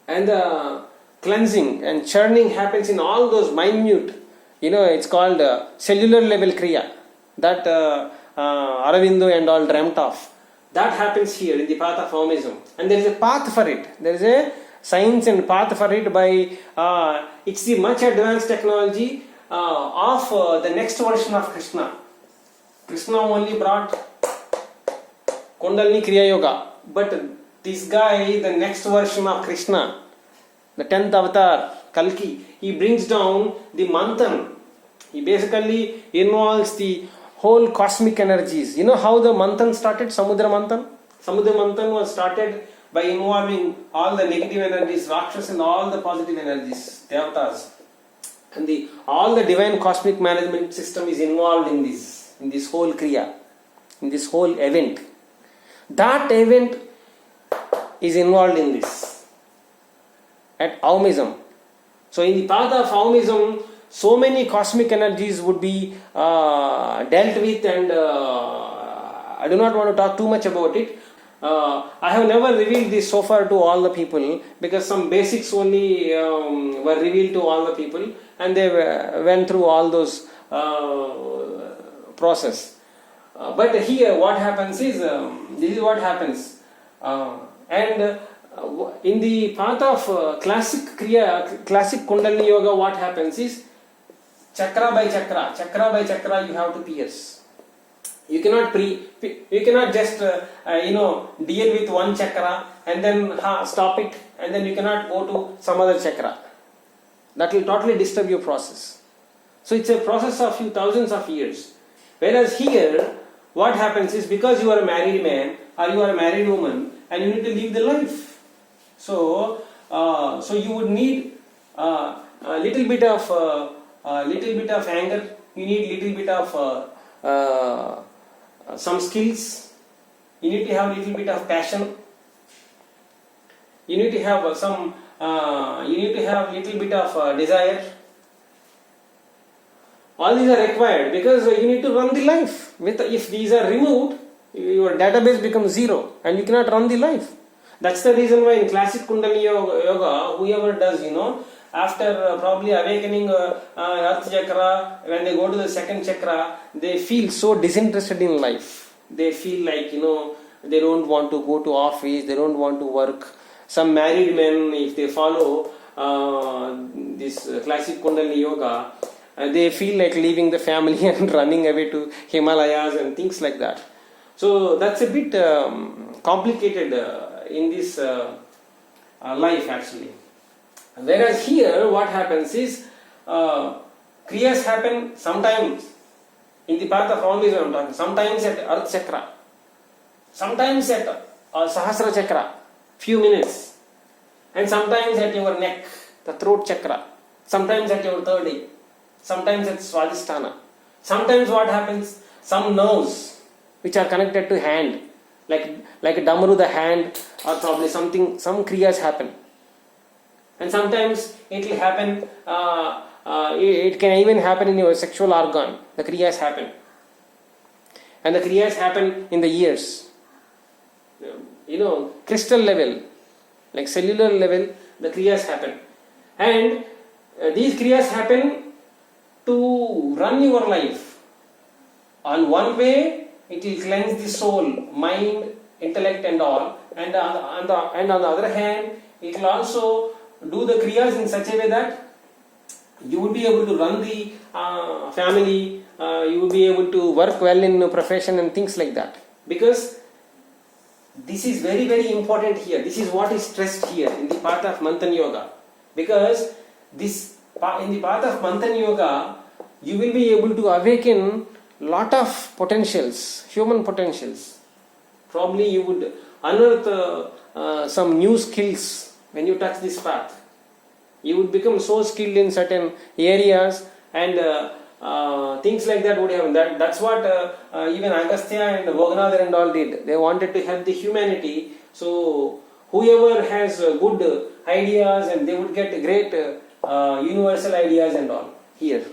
and the cleansing and churning happens in all those minute, it's called cellular level kriya that Aurobindo and all dreamt of. That happens here in the path of Aumism, and there is a path for it. There is a science and path for it by it's the much advanced technology of the next version of Krishna. Krishna only brought Kundalini Kriya Yoga, but this guy, the next version of Krishna, the 10th avatar, Kalki, he brings down the Manthan. He basically involves the whole cosmic energies. You know how the Manthan started? Samudra Manthan? Samudra Manthan was started by involving all the negative energies, Rakshas, and all the positive energies, Devatas. And all the divine cosmic management system is involved in this whole Kriya, in this whole event. That event is involved in this at Aumism. So in the path of Aumism, so many cosmic energies would be dealt with, and I do not want to talk too much about it. I have never revealed this so far to all the people, because some basics only were revealed to all the people, and they went through all those process. But here what happens is, this is what happens. And in the path of classic Kriya, classic Kundalini Yoga, what happens is, chakra by chakra you have to pierce. You cannot just deal with one chakra and then stop it, and then you cannot go to some other chakra. That will totally disturb your process. So it's a process of few thousands of years. Whereas here, what happens is, because you are a married man or you are a married woman and you need to live the life, so you would need a little bit of anger. You need little bit of some skills. You need to have little bit of passion. You need to have little bit of desire. All these are required, because you need to run the life. If these are removed, your database becomes zero and you cannot run the life. That's the reason why in classic Kundalini Yoga, whoever does, after probably awakening Earth chakra, when they go to the second chakra, they feel so disinterested in life. They feel like, they don't want to go to office, they don't want to work. Some married men, if they follow this classic Kundalini Yoga, they feel like leaving the family and running away to Himalayas and things like that. So that's a bit complicated in this life actually. Whereas here what happens is, kriyas happen sometimes in the path of Aumism, I'm talking, sometimes at Earth chakra, sometimes at Sahasra chakra, few minutes, and sometimes at your neck, the throat chakra, sometimes at your third eye, sometimes at Swadhisthana. Sometimes what happens, some nerves which are connected to hand, like a damaru, the hand, or probably something, some kriyas happen. And sometimes it will happen, it can even happen in your sexual organ, the kriyas happen. And the kriyas happen in the ears. Crystal level, like cellular level, the kriyas happen. And these kriyas happen to run your life. On one way, it will cleanse the soul, mind, intellect and all. And on the other hand, it will also do the kriyas in such a way that you would be able to run the family, you would be able to work well in a profession and things like that. Because this is very, very important here. This is what is stressed here in the path of Manthan Yoga. Because in the path of Manthan Yoga, you will be able to awaken lot of potentials, human potentials. Probably you would unearth some new skills when you touch this path. You would become so skilled in certain areas, and things like that would happen. That's what even Agastya and Bhoganatha and all did. They wanted to help the humanity. So whoever has good ideas, and they would get great universal ideas and all here.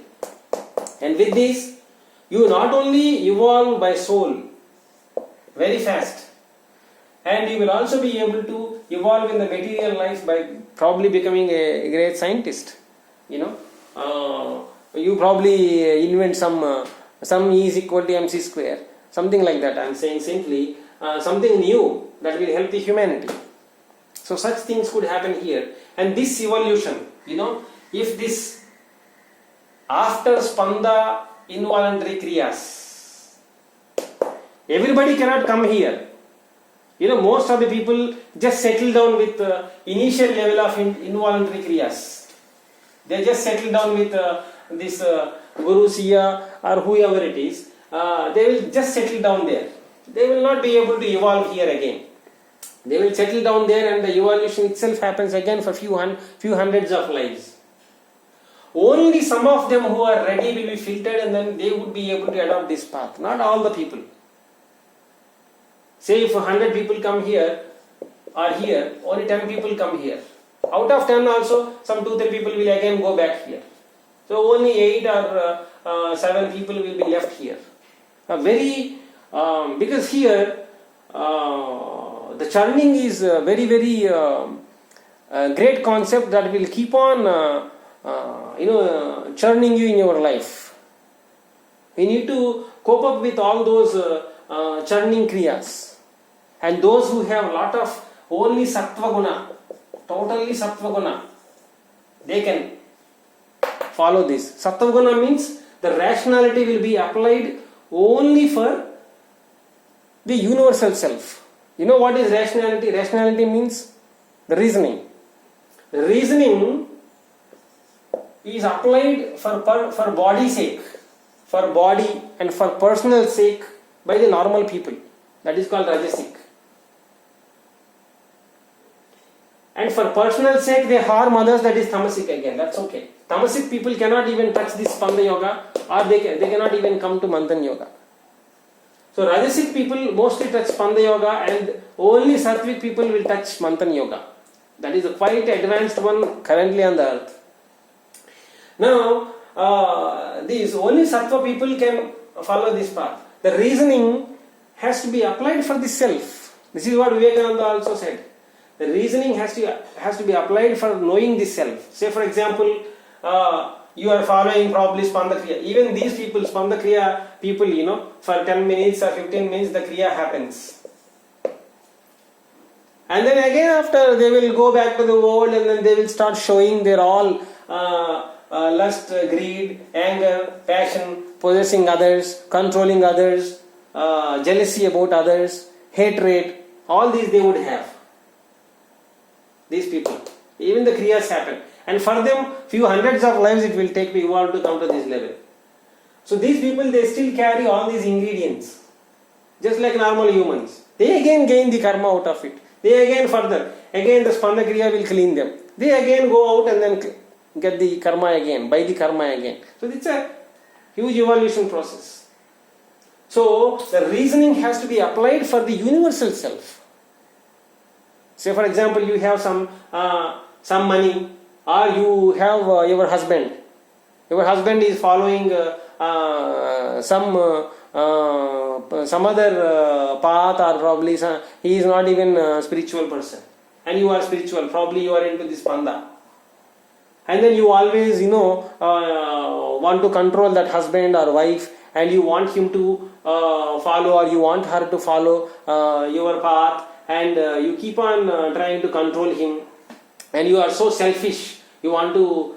And with this, you not only evolve by soul very fast, and you will also be able to evolve in the material life by probably becoming a great scientist. You probably invent some E is equal to mc square, something like that. I am saying simply something new that will help the humanity. So such things could happen here. And this evolution, if this after spanda involuntary kriyas, everybody cannot come here. Most of the people just settle down with initial level of involuntary kriyas. They just settle down with this Guru Siya or whoever it is. They will just settle down there. They will not be able to evolve here again. They will settle down there, and the evolution itself happens again for few hundreds of lives. Only some of them who are ready will be filtered, and then they would be able to adopt this path. Not all the people. Say if 100 people come here, or here, only 10 people come here. Out of 10 also, some 2-3 people will again go back here. So only 8 or 7 people will be left here. Because here, the churning is a very, very great concept that will keep on, churning you in your life. We need to cope up with all those churning kriyas. And those who have lot of only sattva guna, totally sattva guna, they can follow this. Sattva guna means the rationality will be applied only for the universal self. You know what is rationality? Rationality means the reasoning. The reasoning is applied for body sake, for body and for personal sake by the normal people. That is called rajasic. And for personal sake they harm others, that is tamasic again. That's okay. Tamasic people cannot even touch this Spanda Yoga, or they cannot even come to Manthan Yoga. So Rajasic people mostly touch Spanda Yoga, and only Sattvic people will touch Manthan Yoga. That is a quite advanced one currently on the earth. Now, these only Sattva people can follow this path. The reasoning has to be applied for the self. This is what Vivekananda also said. The reasoning has to be applied for knowing the self. Say for example, you are following probably Spanda Kriya. Even these people, Spanda Kriya people, for 10 minutes or 15 minutes the Kriya happens. And then again after they will go back to the world, and then they will start showing their all lust, greed, anger, passion, possessing others, controlling others, jealousy about others, hatred, all these they would have. These people, even the kriyas happen, and for them few hundreds of lives it will take to evolve to come to this level. So these people, they still carry all these ingredients just like normal humans. They again gain the karma out of it. They again the Spanda Kriya will clean them. They again go out and then get the karma again, buy the karma again. So it's a huge evolution process. So the reasoning has to be applied for the universal self. Say for example, you have some money, or you have your husband. Your husband is following some other path, or probably he is not even a spiritual person, and you are spiritual. Probably you are into this Spanda, and then you always want to control that husband or wife, and you want him to follow, or you want her to follow your path. And you keep on trying to control him, and you are so selfish. You want to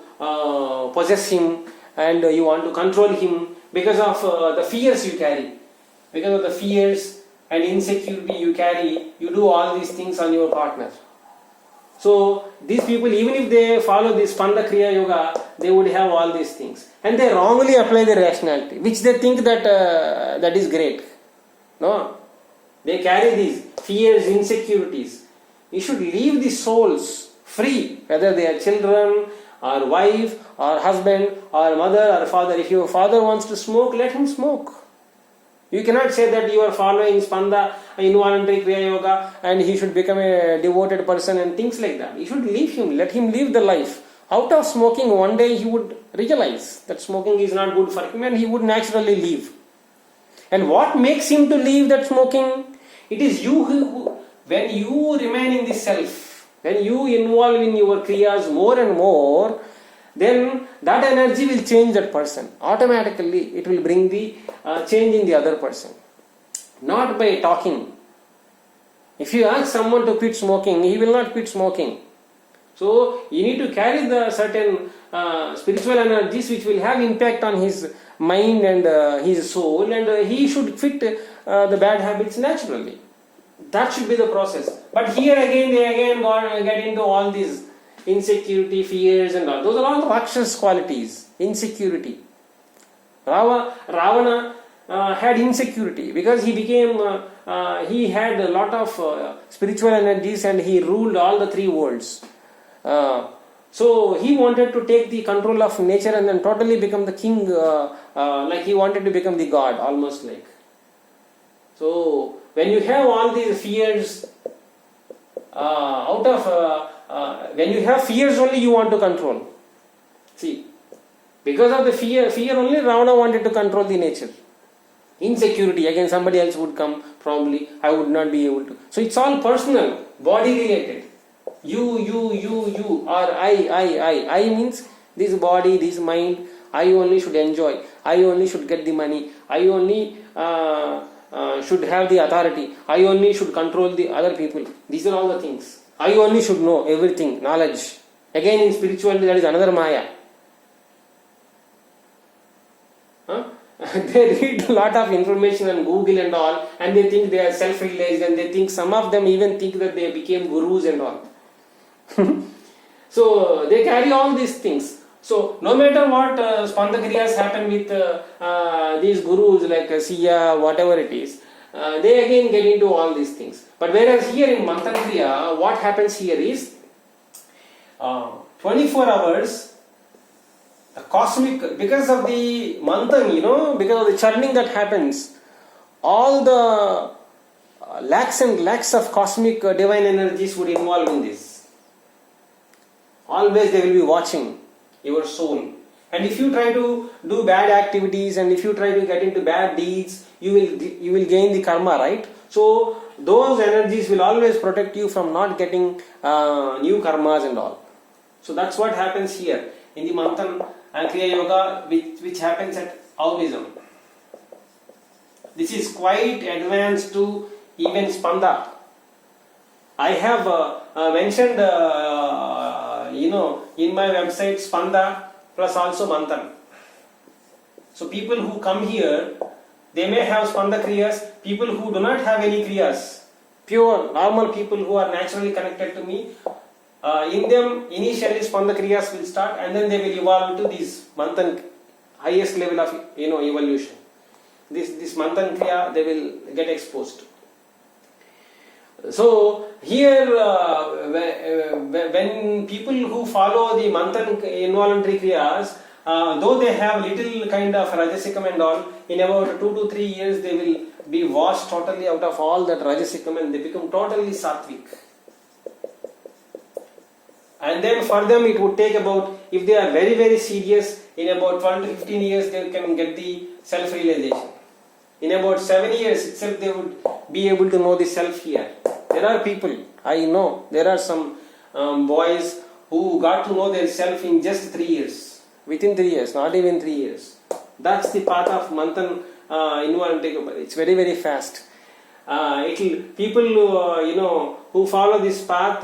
possess him, and you want to control him because of the fears you carry. Because of the fears and insecurity you carry, you do all these things on your partner. So these people, even if they follow this Spanda Kriya Yoga, they would have all these things, and they wrongly apply their rationality, which they think that is great. No. They carry these fears, insecurities. You should leave the souls free, whether they are children, or wife, or husband, or mother, or father. If your father wants to smoke, let him smoke. You cannot say that you are following Spanda involuntary Kriya Yoga and he should become a devoted person and things like that. You should leave him, let him live the life. Out of smoking, one day he would realize that smoking is not good for him, and he would naturally leave. And what makes him to leave that smoking? It is you who, when you remain in the self, When you involve in your kriyas more and more, then that energy will change that person. Automatically, it will bring the change in the other person. Not by talking. If you ask someone to quit smoking, he will not quit smoking. So, you need to carry the certain spiritual energies which will have impact on his mind and his soul, and he should quit the bad habits naturally. That should be the process. But here again, they get into all these insecurity, fears and all. Those are all Rakshas qualities. Insecurity. Ravana had insecurity because he had a lot of spiritual energies and he ruled all the three worlds. So he wanted to take the control of nature and then totally become the king, like he wanted to become the god, almost like. So when you have all these fears, when you have fears only you want to control. See, because of the fear only Ravana wanted to control the nature. Insecurity, again somebody else would come, probably I would not be able to. So it's all personal, body related. You, or I means this body, this mind, I only should enjoy, I only should get the money, I only should have the authority, I only should control the other people. These are all the things. I only should know everything, knowledge. Again in spirituality that is another Maya. They read a lot of information on Google and all, and they think they are self-realized, and they think some of them even think that they became gurus and all. So they carry all these things. So no matter what Spanda Kriyas happen with these gurus like Siya, whatever it is, they again get into all these things. But whereas here in Manthan Kriya, what happens here is 24 hours, the cosmic, because of the Manthan, because of the churning that happens, all the lakhs and lakhs of cosmic divine energies would involve in this. Always they will be watching your soul. And if you try to do bad activities and if you try to get into bad deeds, you will gain the karma, right? So those energies will always protect you from not getting new karmas and all. So that's what happens here in the Manthan and Kriya Yoga, which happens at Aurism. This is quite advanced to even Spanda. I have mentioned in my website Spanda plus also Manthan. So people who come here, they may have Spanda Kriyas. People who do not have any Kriyas, pure normal people who are naturally connected to me, in them initially Spanda Kriyas will start and then they will evolve to this Manthan, highest level of evolution. This Manthan Kriya they will get exposed. So here when people who follow the Manthan involuntary Kriyas, though they have little kind of Rajasikam and all, in about 2 to 3 years they will be washed totally out of all that Rajasikam and they become totally Sattvic. And then for them it would take about, if they are very very serious, in about 12 to 15 years they can get the self-realization. In about 7 years itself they would be able to know the self here. There are people, I know, there are some boys who got to know their self in just 3 years. Within 3 years, not even 3 years. That's the path of Manthan involuntary. It's very very fast. People who follow this path,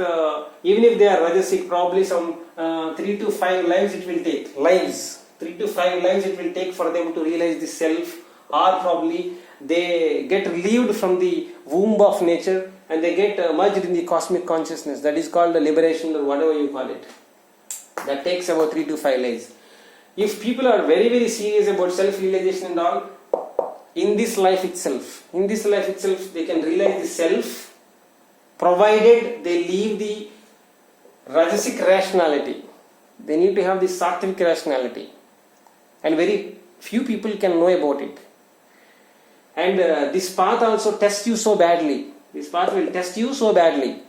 even if they are Rajasic, probably some 3 to 5 lives it will take. 3 to 5 lives it will take for them to realize the self, or probably they get relieved from the womb of nature and they get merged in the cosmic consciousness. That is called the liberation or whatever you call it. That takes about 3 to 5 lives. If people are very very serious about self-realization and all, in this life itself they can realize the self, provided they leave the Rajasic rationality. They need to have the Sattvic rationality, and very few people can know about it. And this path also tests you so badly. This path will test you so badly.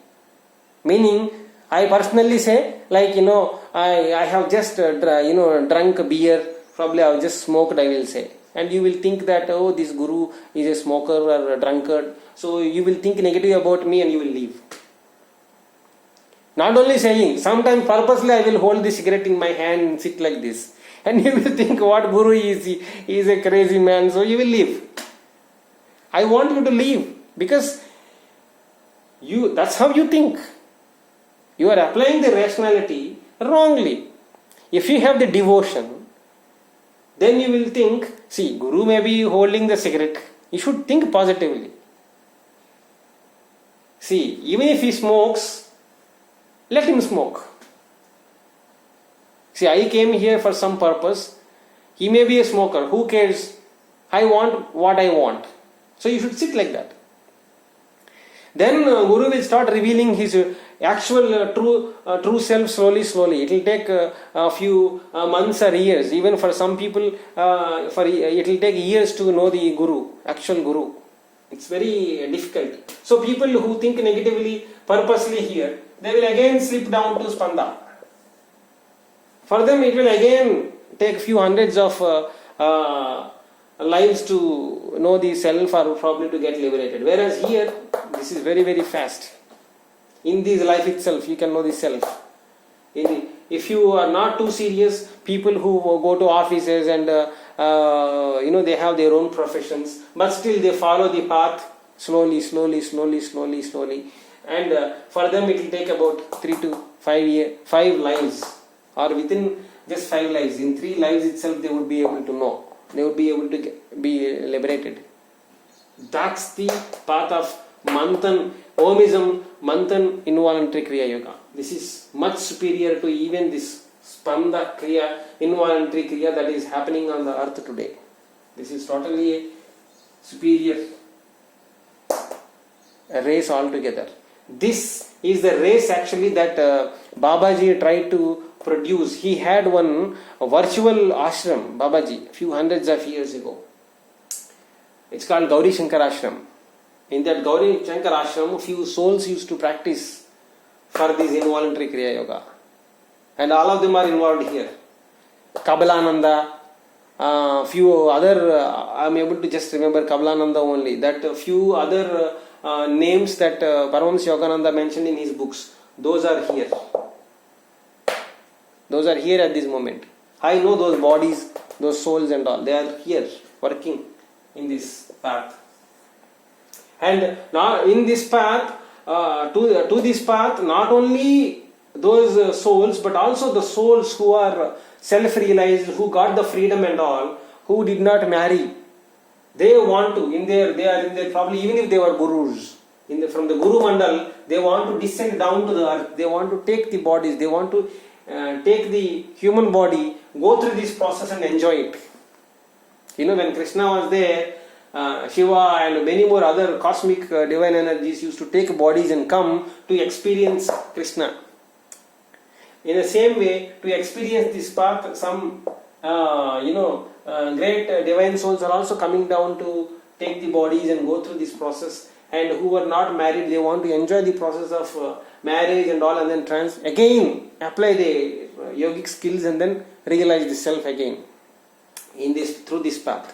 Meaning, I personally say, like, I have just, drunk beer, probably I have just smoked, I will say. And you will think that, oh, this guru is a smoker or a drunkard. So you will think negative about me and you will leave. Not only saying, sometimes purposely I will hold the cigarette in my hand and sit like this. And you will think, what guru is he? He is a crazy man, so you will leave. I want you to leave because that's how you think. You are applying the rationality wrongly. If you have the devotion, then you will think, see, guru may be holding the cigarette. You should think positively. See, even if he smokes, let him smoke. See, I came here for some purpose. He may be a smoker. Who cares? I want what I want. So you should sit like that. Then Guru will start revealing his actual true self slowly. It will take a few months or years. Even for some people, it will take years to know the Guru, actual Guru. It's very difficult. So people who think negatively purposely here, they will again slip down to Spanda. For them it will again take few hundreds of lives to know the self or probably to get liberated. Whereas here, this is very, very fast. In this life itself, you can know the self. If you are not too serious, people who go to offices and they have their own professions, but still they follow the path slowly. And for them it will take about 3 to 5 lives, or within just 5 lives. In 3 lives itself, they would be able to know. They would be able to be liberated. That's the path of Manthan, Omism, Manthan involuntary Kriya Yoga. This is much superior to even this Spanda Kriya, involuntary Kriya that is happening on the earth today. This is totally a superior race altogether. This is the race actually that Babaji tried to produce. He had one virtual ashram, Babaji, few hundreds of years ago. It's called Gauri Shankar Ashram. In that Gauri Shankar Ashram, few souls used to practice for this involuntary Kriya Yoga. And all of them are involved here. Kabbalananda, few other, I am able to just remember Kabbalananda only. That few other names that Paramahansa Yogananda mentioned in his books, those are here. Those are here at this moment. I know those bodies, those souls and all. They are here working in this path. And now in this path, to this path, not only those souls, but also the souls who are self-realized, who got the freedom and all, who did not marry. They want to, they are in their, probably even if they were gurus, from the Guru Mandal, they want to descend down to the earth. They want to take the bodies, they want to take the human body, go through this process and enjoy it. When Krishna was there, Shiva and many more other cosmic divine energies used to take bodies and come to experience Krishna. In the same way, to experience this path, some great divine souls are also coming down to take the bodies and go through this process. And who are not married, they want to enjoy the process of marriage and all, and then again apply the yogic skills and then realize the self again through this path.